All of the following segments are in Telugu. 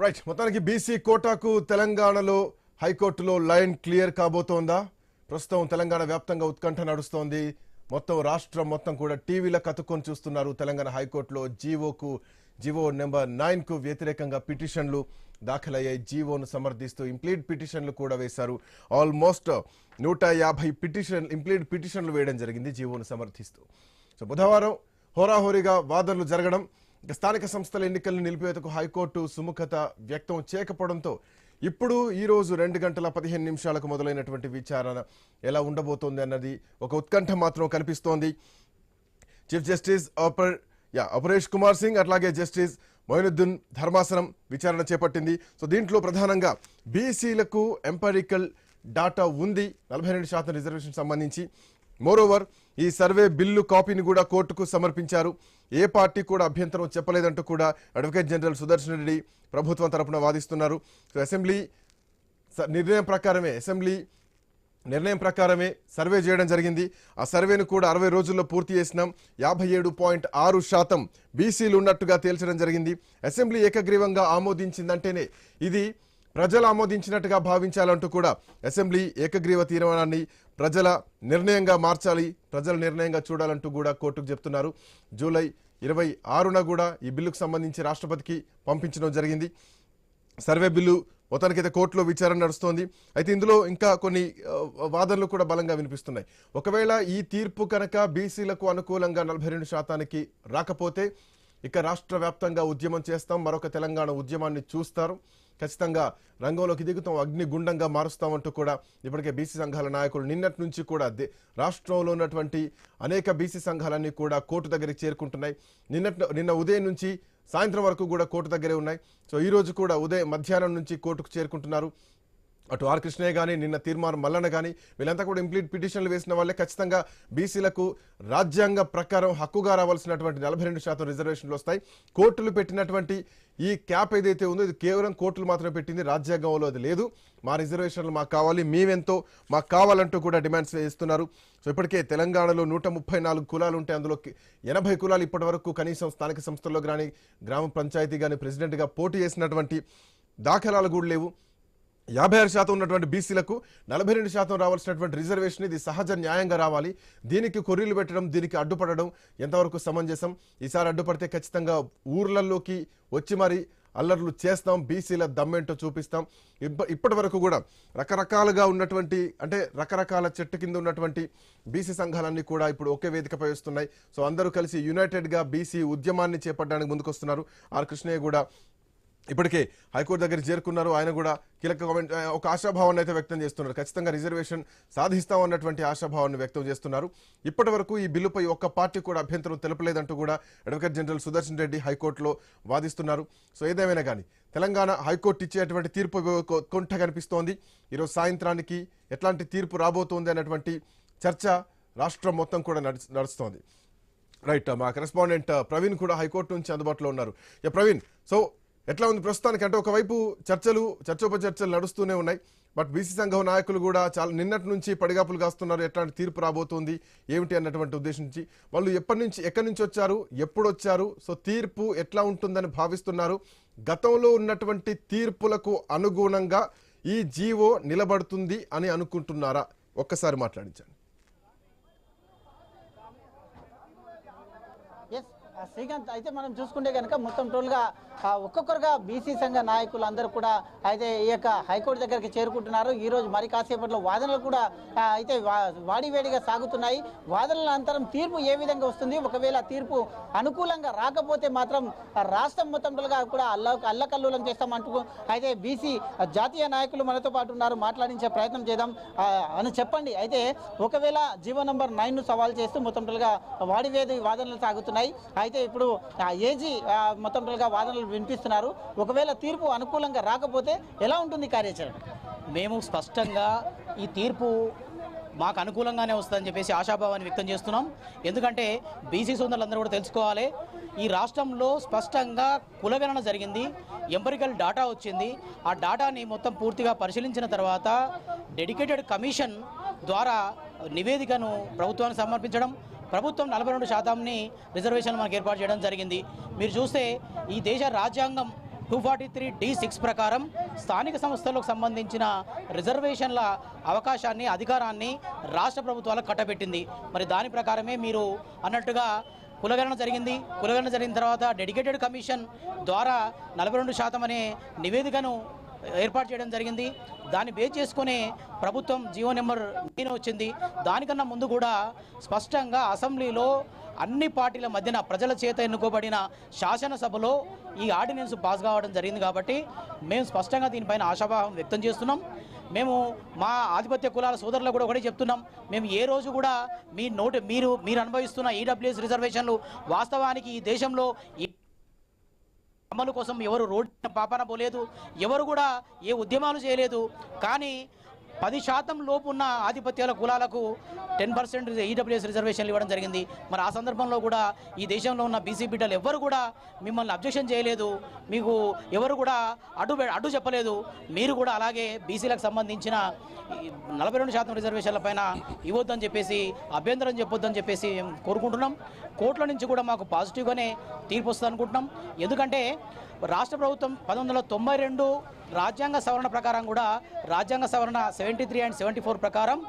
రైట్, మొత్తానికి బీసీ కోటాకు తెలంగాణలో హైకోర్టులో లైన్ క్లియర్ కాబోతోందా? ప్రస్తుతం తెలంగాణ వ్యాప్తంగా ఉత్కంఠ నడుస్తోంది. మొత్తం రాష్ట్రం మొత్తం కూడా టీవీల కతుక్కొని చూస్తున్నారు. తెలంగాణ హైకోర్టులో జీవో నెంబర్ 9కు వ్యతిరేకంగా పిటిషన్లు దాఖలయ్యాయి. జీవోను సమర్థిస్తూ ఇంప్లీడ్ పిటిషన్లు కూడా వేశారు. ఆల్మోస్ట్ 150 ఇంప్లీడ్ పిటిషన్లు వేయడం జరిగింది జీవోను సమర్థిస్తూ. సో బుధవారం హోరాహోరీగా వాదనలు జరగడం, స్థానిక సంస్థల ఎన్నికలను నిలిపివేతకు హైకోర్టు సుముఖత వ్యక్తం చేయకపోవడంతో ఇప్పుడు ఈరోజు 2:15 మొదలైనటువంటి విచారణ ఎలా ఉండబోతోంది అన్నది ఒక ఉత్కంఠ మాత్రం కల్పిస్తోంది. చీఫ్ జస్టిస్ అపరేష్ కుమార్ సింగ్ అట్లాగే జస్టిస్ మొయినుద్దీన్ ధర్మాసనం విచారణ చేపట్టింది. సో దీంట్లో ప్రధానంగా బీసీలకు ఎంపరికల్ డాటా ఉంది 42% రిజర్వేషన్ సంబంధించి. మోరోవర్ ఈ సర్వే బిల్లు కాపీని కూడా కోర్టుకు సమర్పించారు. ఏ పార్టీ కూడా అభ్యంతరం చెప్పలేదంటూ కూడా అడ్వకేట్ జనరల్ సుదర్శన్ రెడ్డి ప్రభుత్వం తరపున వాదిస్తున్నారు. సో అసెంబ్లీ నిర్ణయం ప్రకారమే సర్వే చేయడం జరిగింది. ఆ సర్వేను కూడా 60 రోజుల్లో పూర్తి చేసినాం. 57.6% బీసీలు ఉన్నట్టుగా తేల్చడం జరిగింది. అసెంబ్లీ ఏకగ్రీవంగా ఆమోదించిందంటేనే ఇది ప్రజలు ఆమోదించినట్టుగా భావించాలంటూ కూడా అసెంబ్లీ ఏకగ్రీవ తీర్మానాన్ని ప్రజల నిర్ణయంగా మార్చాలి, ప్రజల నిర్ణయంగా చూడాలంటూ కూడా కోర్టుకు చెప్తున్నారు. జూలై 26న కూడా ఈ బిల్లుకు సంబంధించి రాష్ట్రపతికి పంపించడం జరిగింది. సర్వే బిల్లు మొత్తానికైతే కోర్టులో విచారణ నడుస్తోంది. అయితే ఇందులో ఇంకా కొన్ని వాదనలు కూడా బలంగా వినిపిస్తున్నాయి. ఒకవేళ ఈ తీర్పు కనుక బీసీలకు అనుకూలంగా 42% రాకపోతే ఇక రాష్ట్ర వ్యాప్తంగా ఉద్యమం చేస్తాం, మరొక తెలంగాణ ఉద్యమాన్ని చూస్తారు, ఖచ్చితంగా రంగంలోకి దిగుతాం, అగ్నిగుండంగా మారుస్తామంటూ కూడా ఇప్పటికే బీసీ సంఘాల నాయకులు నిన్నటి నుంచి కూడా రాష్ట్రంలో ఉన్నటువంటి అనేక బీసీ సంఘాలన్నీ కూడా కోర్టు దగ్గరికి చేరుకుంటున్నాయి. నిన్న ఉదయం నుంచి సాయంత్రం వరకు కూడా కోర్టు దగ్గరే ఉన్నాయి. సో ఈ రోజు కూడా మధ్యాహ్నం నుంచి కోర్టుకు చేరుకుంటున్నారు. అటు ఆర్ కృష్ణయ్య కానీ, నిన్న తీర్మానం మల్లన్న కానీ, వీళ్ళంతా కూడా ఇంప్లీట్ పిటిషన్లు వేసిన వాళ్ళే ఖచ్చితంగా బీసీలకు రాజ్యాంగ ప్రకారం హక్కుగా రావాల్సినటువంటి 42% రిజర్వేషన్లు వస్తాయి. కోర్టులు పెట్టినటువంటి ఈ క్యాప్ ఏదైతే ఉందో ఇది కేవలం కోర్టులు మాత్రమే పెట్టింది, రాజ్యాంగంలో అది లేదు. మా రిజర్వేషన్లు మాకు కావాలి, మేమెంతో మాకు కావాలంటూ కూడా డిమాండ్స్ వేస్తున్నారు. సో ఇప్పటికే తెలంగాణలో 134 కులాలు ఉంటే అందులో 80 కులాలు ఇప్పటి వరకు కనీసం స్థానిక సంస్థల్లో కానీ, గ్రామ పంచాయతీ కానీ ప్రెసిడెంట్గా పోటీ చేసినటువంటి దాఖలాలు కూడా లేవు. 56% ఉన్నటువంటి బీసీలకు 42% రావాల్సినటువంటి రిజర్వేషన్ ఇది సహజ న్యాయంగా రావాలి. దీనికి కొర్రీలు పెట్టడం, దీనికి అడ్డుపడడం ఎంతవరకు సమంజసం? ఈసారి అడ్డుపడితే ఖచ్చితంగా ఊర్లలోకి వచ్చి మరి అల్లర్లు చేస్తాం, బీసీల దమ్మేంటో చూపిస్తాం. ఇప్పటి వరకు కూడా రకరకాలుగా ఉన్నటువంటి రకరకాల చెట్టు కింద ఉన్నటువంటి బీసీ సంఘాలన్నీ కూడా ఇప్పుడు ఒకే వేదికపై వస్తున్నాయి. సో అందరూ కలిసి యునైటెడ్గా బీసీ ఉద్యమాన్ని చేపట్టడానికి ముందుకొస్తున్నారు. ఆర్ కృష్ణయ్య కూడా ఇప్పటికే హైకోర్టు దగ్గర చేరుకున్నారు. ఆయన కూడా కీలక కామెంట్, ఒక ఆశాభావాన్ని అయితే వ్యక్తం చేస్తున్నారు. ఖచ్చితంగా రిజర్వేషన్ సాధిస్తామన్నటువంటి ఆశాభావాన్ని వ్యక్తం చేస్తున్నారు. ఇప్పటి వరకు ఈ బిల్లుపై ఒక్క పార్టీ కూడా అభ్యంతరం తెలపలేదంటూ కూడా అడ్వకేట్ జనరల్ సుదర్శన్ రెడ్డి హైకోర్టులో వాదిస్తున్నారు. సో ఏదేమైనా కానీ తెలంగాణ హైకోర్టు ఇచ్చేటువంటి తీర్పు కొంట కనిపిస్తోంది. ఈరోజు సాయంత్రానికి ఎట్లాంటి తీర్పు రాబోతోంది అన్నటువంటి చర్చ రాష్ట్రం మొత్తం కూడా నడుస్తోంది. రైట్, మా కరెస్పాండెంట్ ప్రవీణ్ కూడా హైకోర్టు నుంచి అందుబాటులో ఉన్నారు. ప్రవీణ్, సో ఎట్లా ఉంది ప్రస్తుతానికి? అంటే ఒకవైపు చర్చోపచర్చలు నడుస్తూనే ఉన్నాయి, బట్ బీసీ సంఘం నాయకులు కూడా చాలా నిన్నటి నుంచి పడిగాపులు కాస్తున్నారు. ఎట్లాంటి తీర్పు రాబోతుంది ఏమిటి అన్నటువంటి ఉద్దేశించి వాళ్ళు ఎక్కడి నుంచి వచ్చారు, ఎప్పుడు వచ్చారు, సో తీర్పు ఎట్లా ఉంటుందని భావిస్తున్నారు? గతంలో ఉన్నటువంటి తీర్పులకు అనుగుణంగా ఈ జీవో నిలబడుతుంది అని అనుకుంటున్నారా? ఒక్కసారి మాట్లాడించండి. శ్రీకాంత్, అయితే మనం చూసుకుంటే కనుక మొత్తం టోల్గా ఒక్కొక్కరుగా బీసీ సంఘ నాయకులు అందరూ కూడా అయితే ఈ యొక్క హైకోర్టు దగ్గరికి చేరుకుంటున్నారు. ఈరోజు మరి కాసేపట్లో వాదనలు కూడా అయితే వాడివేడిగా సాగుతున్నాయి. వాదనల అనంతరం తీర్పు ఏ విధంగా వస్తుంది, ఒకవేళ తీర్పు అనుకూలంగా రాకపోతే మాత్రం రాష్ట్రం మొత్తంగా కూడా అల్లకల్లోలం చేస్తామంటూ అయితే బీసీ జాతీయ నాయకులు మనతో పాటు ఉన్నారు, మాట్లాడించే ప్రయత్నం చేద్దాం అని చెప్పండి. అయితే ఒకవేళ జీవో నంబర్ 9ను సవాల్ చేస్తూ మొత్తం టోల్గా వాడివేడి వాదనలు సాగుతున్నాయి. అయితే ఇప్పుడు ఏజీ మొత్తం టోల్గా వాదనలు వినిపిస్తున్నారు. ఒకవేళ తీర్పు అనుకూలంగా రాకపోతే ఎలా ఉంటుంది కార్యాచరణ? మేము స్పష్టంగా ఈ తీర్పు మాకు అనుకూలంగానే వస్తుందని చెప్పేసి ఆశాభావాన్ని వ్యక్తం చేస్తున్నాం. ఎందుకంటే బీసీ సోదరులందరూ కూడా తెలుసుకోవాలి, ఈ రాష్ట్రంలో స్పష్టంగా కులగణన జరిగింది, ఎంపరికల్ డాటా వచ్చింది. ఆ డాటాని మొత్తం పూర్తిగా పరిశీలించిన తర్వాత డెడికేటెడ్ కమిషన్ ద్వారా నివేదికను ప్రభుత్వానికి సమర్పించడం, ప్రభుత్వం 42% రిజర్వేషన్లు మనకు ఏర్పాటు చేయడం జరిగింది. మీరు చూస్తే ఈ దేశ రాజ్యాంగం 243(d)(6) ప్రకారం స్థానిక సంస్థలకు సంబంధించిన రిజర్వేషన్ల అవకాశాన్ని అధికారాన్ని రాష్ట్ర ప్రభుత్వాలకు కట్టబెట్టింది. మరి దాని ప్రకారమే మీరు అన్నట్టుగా కులగణన జరిగింది. కులగణన జరిగిన తర్వాత డెడికేటెడ్ కమిషన్ ద్వారా 42% అనే నివేదికను ఏర్పాటు చేయడం జరిగింది. దాన్ని బేస్ చేసుకునే ప్రభుత్వం జీవో నెంబర్ 9 వచ్చింది. దానికన్నా ముందు కూడా స్పష్టంగా అసెంబ్లీలో అన్ని పార్టీల మధ్యన ప్రజల చేత ఎన్నుకోబడిన శాసనసభలో ఈ ఆర్డినెన్స్ పాస్ కావడం జరిగింది. కాబట్టి మేము స్పష్టంగా దీనిపైన ఆశాభావం వ్యక్తం చేస్తున్నాం. మేము మా ఆధిపత్య కులాల సోదరులకు కూడా ఒకటే చెప్తున్నాం, మేము ఏ రోజు కూడా మీరు అనుభవిస్తున్న ఈడబ్ల్యూఎస్ రిజర్వేషన్లు వాస్తవానికి ఈ దేశంలో అమలు కోసం ఎవరు రోడ్డు పాపన పోలేదు, ఎవరు కూడా ఏ ఉద్యమాలు చేయలేదు. కానీ 10% లోపు ఉన్న ఆధిపత్యాల కులాలకు 10% ఈడబ్ల్యూఎస్ రిజర్వేషన్లు ఇవ్వడం జరిగింది. మరి ఆ సందర్భంలో కూడా ఈ దేశంలో ఉన్న బీసీ బిడ్డలు ఎవరు కూడా మిమ్మల్ని అబ్జెక్షన్ చేయలేదు, మీకు ఎవరు కూడా అడ్డు చెప్పలేదు. మీరు కూడా అలాగే బీసీలకు సంబంధించిన 42% రిజర్వేషన్ల పైన ఇవ్వద్దని చెప్పేసి, అభ్యంతరం చెప్పొద్దని చెప్పేసి కోరుకుంటున్నాం. కోర్టుల నుంచి కూడా మాకు పాజిటివ్గానే తీర్పు వస్తుంది అనుకుంటున్నాం. ఎందుకంటే రాష్ట్ర ప్రభుత్వం 1992 రాజ్యాంగ సవరణ ప్రకారం కూడా రాజ్యాంగ సవరణ 73 and 74 ప్రకారం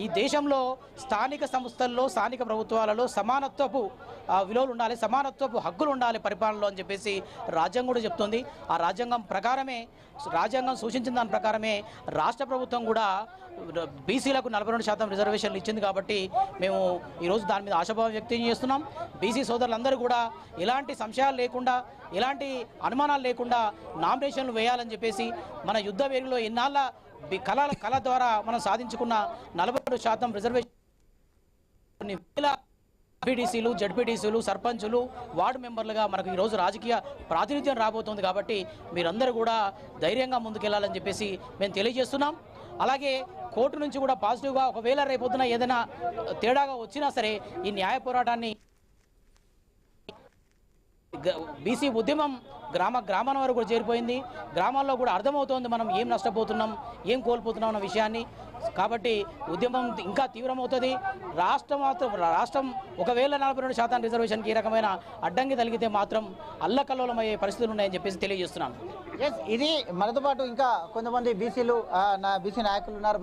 ఈ దేశంలో స్థానిక సంస్థల్లో స్థానిక ప్రభుత్వాలలో సమానత్వపు విలువలు ఉండాలి, సమానత్వపు హక్కులు ఉండాలి పరిపాలనలో అని చెప్పేసి రాజ్యాంగం కూడా చెప్తుంది. ఆ రాజ్యాంగం ప్రకారమే, రాజ్యాంగం సూచించిన దాని ప్రకారమే రాష్ట్ర ప్రభుత్వం కూడా బీసీలకు 42% రిజర్వేషన్లు ఇచ్చింది. కాబట్టి మేము ఈరోజు దాని మీద ఆశాభావం వ్యక్తం చేస్తున్నాం. బీసీ సోదరులందరూ కూడా ఎలాంటి సంశయాలు లేకుండా, ఎలాంటి అనుమానాలు లేకుండా నామినేషన్లు వేయాలని చెప్పేసి మన యుద్ధ వేరులో ఎన్నాళ్ళ కళ ద్వారా మనం సాధించుకున్న 42% రిజర్వేషన్ ఎంపీటీసీలు, జడ్పీటీసీలు, సర్పంచులు, వార్డు మెంబర్లుగా మనకు ఈరోజు రాజకీయ ప్రాతినిధ్యం రాబోతుంది. కాబట్టి మీరందరూ కూడా ధైర్యంగా ముందుకెళ్లాలని చెప్పేసి మేము తెలియజేస్తున్నాం. అలాగే కోర్టు నుంచి కూడా పాజిటివ్గా ఒకవేళ రేపొద్దున ఏదైనా తేడాగా వచ్చినా సరే ఈ న్యాయ పోరాటాన్ని బీసీ ఉద్యమం గ్రామాల వరకు కూడా చేరిపోయింది. గ్రామాల్లో కూడా అర్థమవుతోంది మనం ఏం నష్టపోతున్నాం, ఏం కోల్పోతున్నాం అన్న విషయాన్ని. కాబట్టి ఉద్యమం ఇంకా తీవ్రమవుతుంది. రాష్ట్రం ఒకవేళ 42% రిజర్వేషన్కి ఈ రకమైన అడ్డంకి తగిలితే మాత్రం అల్లకల్లోలమయ్యే పరిస్థితులు ఉన్నాయని చెప్పేసి తెలియజేస్తున్నాను. ఇది మనతో పాటు ఇంకా కొంతమంది బీసీ నాయకులు ఉన్నారు.